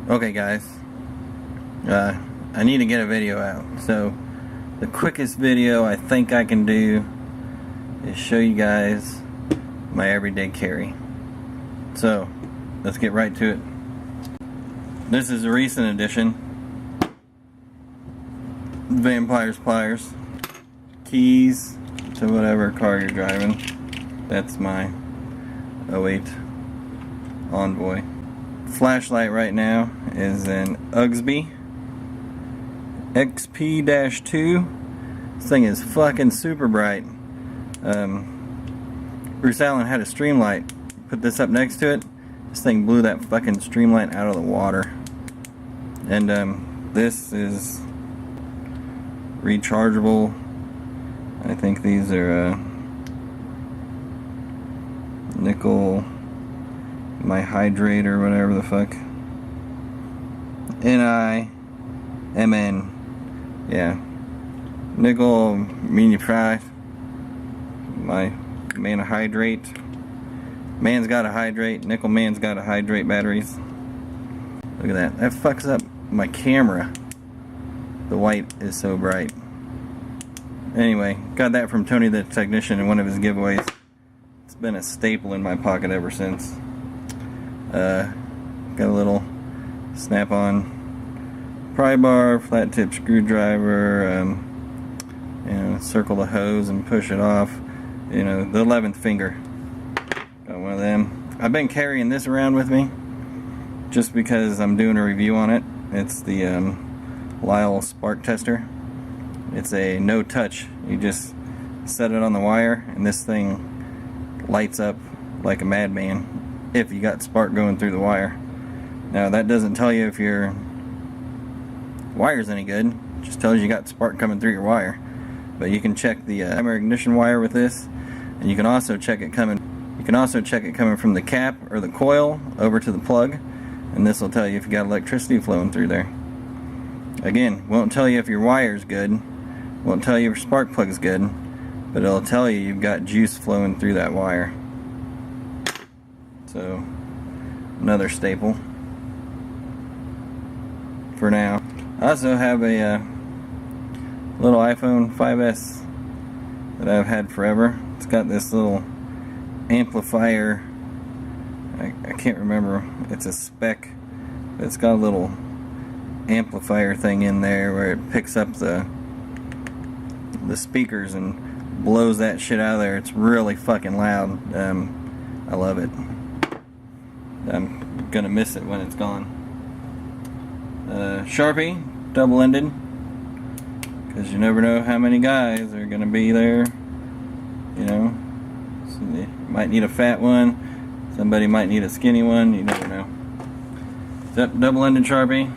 Okay guys, I need to get a video out, so the quickest video I think I can do is show you guys my everyday carry. So let's get right to it. This is a recent addition. Vampire's pliers, keys to whatever car you're driving. That's my 08 Envoy. Flashlight right now is an Ugsby XP-2. This thing is fucking super bright. Bruce Allen had a streamlight. Put this up next to it. This thing blew that fucking streamlight out of the water. And this is rechargeable. I think these are nickel. My hydrate or whatever the fuck. NIMN. Yeah. Nickel manufactured. My man hydrate. Man's got a hydrate. Nickel man's got a hydrate batteries. Look at that. That fucks up my camera. The white is so bright. Anyway, got that from Tony the Technician in one of his giveaways. It's been a staple in my pocket ever since. Got a little snap-on pry bar, flat tip screwdriver, you know, circle the hose and push it off, you know, the 11th finger. Got one of them. I've been carrying this around with me just because I'm doing a review on it. It's the Lyle spark tester. It's a no touch. You just set it on the wire and this thing lights up like a madman if you got spark going through the wire. Now that doesn't tell you if your wire's any good, it just tells you got spark coming through your wire. But you can check the primary ignition wire with this, and you can also check it coming from the cap or the coil over to the plug, and this will tell you if you got electricity flowing through there. Again, won't tell you if your wire's good, won't tell you if your spark plug's good, but it'll tell you you've got juice flowing through that wire. So, another staple for now. I also have a little iPhone 5S that I've had forever. It's got this little amplifier. I can't remember. It's a spec. But it's got a little amplifier thing in there where it picks up the speakers and blows that shit out of there. It's really fucking loud. I love it. I'm gonna miss it when it's gone. Sharpie, double-ended, because you never know how many guys are gonna be there. You know, so you might need a fat one. Somebody might need a skinny one. You never know. Double-ended Sharpie.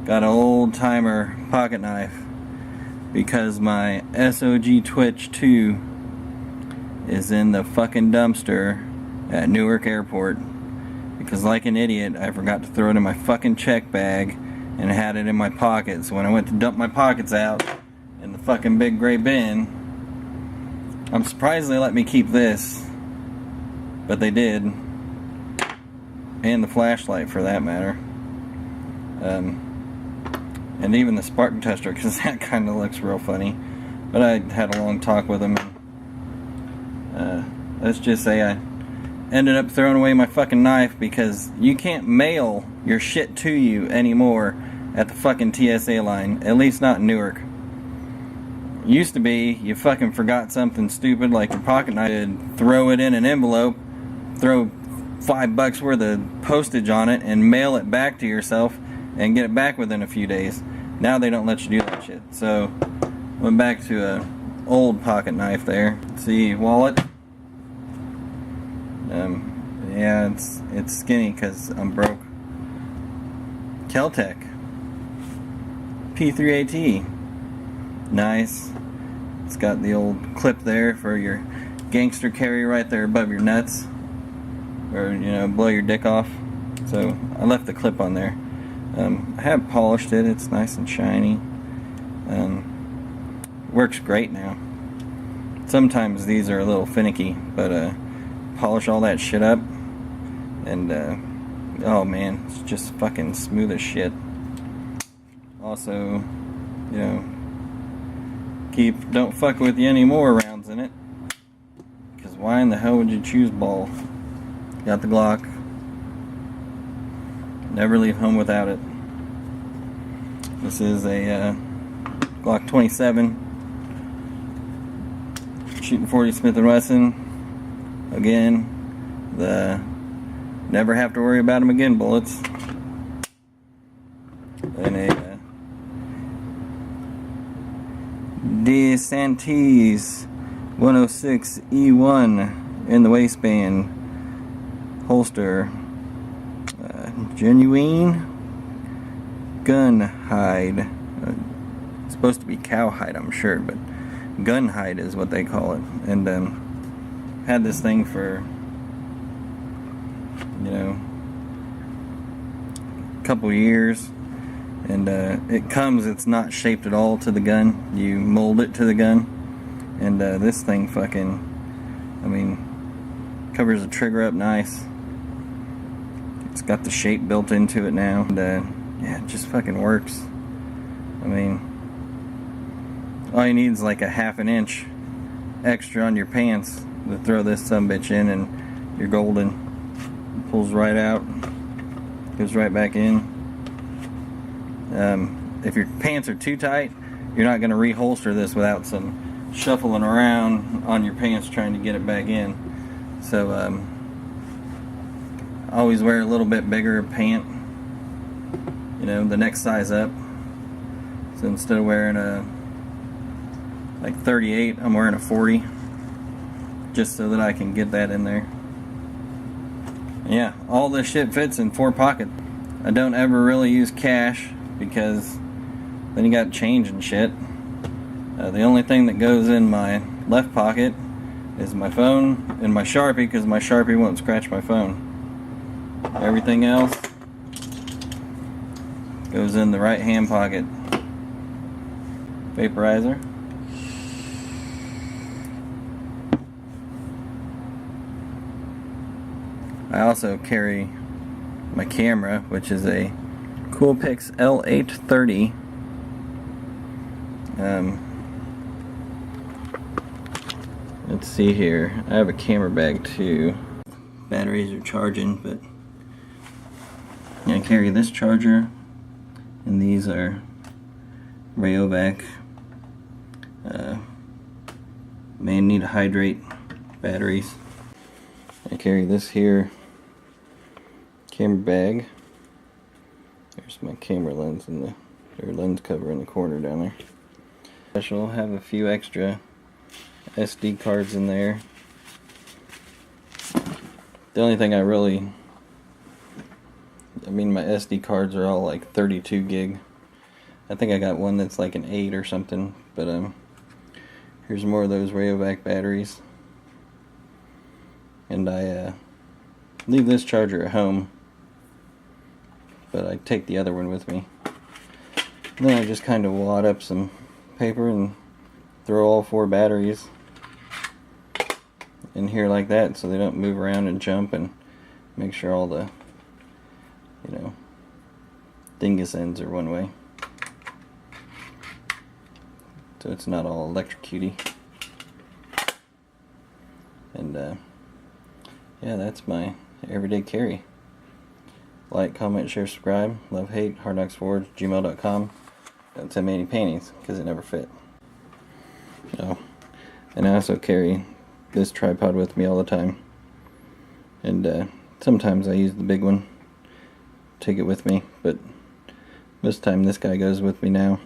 Got an old-timer pocket knife because my SOG Twitch 2 is in the fucking dumpster at Newark Airport because, like an idiot, I forgot to throw it in my fucking check bag and had it in my pocket. So when I went to dump my pockets out in the fucking big gray bin, I'm surprised they let me keep this, but they did, and the flashlight for that matter, and even the spark tester, because that kind of looks real funny. But I had a long talk with him, and let's just say I ended up throwing away my fucking knife because you can't mail your shit to you anymore at the fucking TSA line, at least not in Newark. Used to be, you fucking forgot something stupid like your pocket knife, throw it in an envelope, throw $5 worth of postage on it and mail it back to yourself and get it back within a few days. Now they don't let you do that shit. So went back to a old pocket knife there. See, wallet. Yeah, it's skinny because I'm broke. Kel-Tec P3AT. Nice. It's got the old clip there for your gangster carry right there above your nuts, or, you know, blow your dick off. So I left the clip on there. I have polished it. It's nice and shiny. Works great now. Sometimes these are a little finicky, but polish all that shit up and Oh man, it's just fucking smooth as shit. Also, you know, don't fuck with you any more rounds in it. Because why in the hell would you choose ball? Got the Glock. Never leave home without it. This is a Glock 27. Shooting 40 Smith & Wesson. Again, the never have to worry about them again bullets. And a DeSantis 106 E1 in the waistband holster. Genuine gun hide. It's supposed to be cowhide, I'm sure, but gun hide is what they call it. And had this thing for, you know, a couple years. And it's not shaped at all to the gun. You mold it to the gun. And this thing fucking, I mean, covers the trigger up nice. It's got the shape built into it now. And yeah, it just fucking works. I mean, all you need is like a ½ inch extra on your pants to throw this sumbitch in, and you're golden. It pulls right out, goes right back in. If your pants are too tight, you're not going to reholster this without some shuffling around on your pants trying to get it back in. So I always wear a little bit bigger pant, you know, the next size up. So instead of wearing a like 38, I'm wearing a 40, just so that I can get that in there. And yeah, all this shit fits in 4 pockets. I don't ever really use cash, because then you got change and shit. The only thing that goes in my left pocket is my phone and my Sharpie, because my Sharpie won't scratch my phone. Everything else goes in the right hand pocket. Vaporizer. I also carry my camera, which is a Coolpix L830. Let's see here. I have a camera bag too. Batteries are charging, but I carry this charger, and these are Rayovac may need to hydrate batteries. I carry this here camera bag. There's my camera lens in the lens cover in the corner down there. Special, have a few extra SD cards in there. The only thing I mean, my SD cards are all like 32 gig. I think I got one that's like an 8 or something, but here's more of those Rayovac batteries. And I leave this charger at home, but I take the other one with me. And then I just kind of wad up some paper and throw all 4 batteries in here like that, so they don't move around and jump, and make sure all the, you know, dingus ends are one way, so it's not all electrocutey. And yeah, that's my everyday carry. Like, comment, share, subscribe. Love, hate, hardknocksforge@gmail.com. Don't send me any panties, because it never fit. Oh, and I also carry this tripod with me all the time. And sometimes I use the big one, take it with me, but most of the time this guy goes with me now.